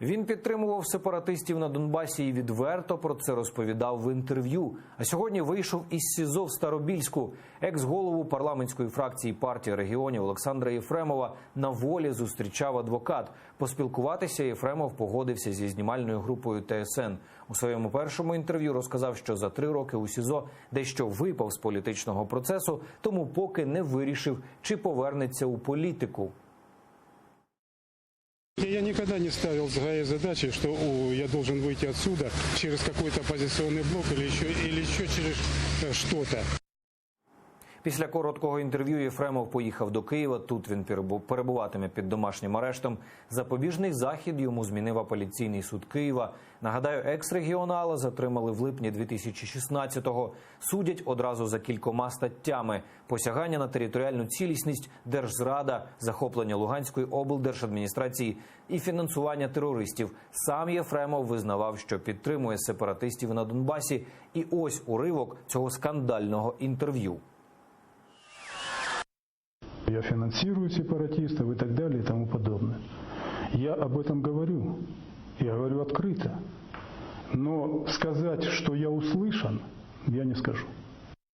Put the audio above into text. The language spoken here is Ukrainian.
Він підтримував сепаратистів на Донбасі і відверто про це розповідав в інтерв'ю. А сьогодні вийшов із СІЗО в Старобільську. Екс-голову парламентської фракції партії регіонів Олександра Єфремова на волі зустрічав адвокат. Поспілкуватися Єфремов погодився зі знімальною групою ТСН. У своєму першому інтерв'ю розказав, що за 3 роки у СІЗО дещо випав з політичного процесу, тому поки не вирішив, чи повернеться у політику. Я никогда не ставил задачи, что я должен выйти отсюда через какой-то оппозиционный блок или еще через что-то. Після короткого інтерв'ю Єфремов поїхав до Києва. Тут він перебуватиме під домашнім арештом. Запобіжний захід йому змінив апеляційний суд Києва. Нагадаю, екс-регіонала затримали в липні 2016-го. Судять одразу за кількома статтями: посягання на територіальну цілісність, держзрада, захоплення Луганської облдержадміністрації і фінансування терористів. Сам Єфремов визнавав, що підтримує сепаратистів на Донбасі. І ось уривок цього скандального інтерв'ю. Я финансирую сепаратистов и так далее и тому подобное. Я об этом говорю. Я говорю открыто. Но сказать, что я услышан, я не скажу.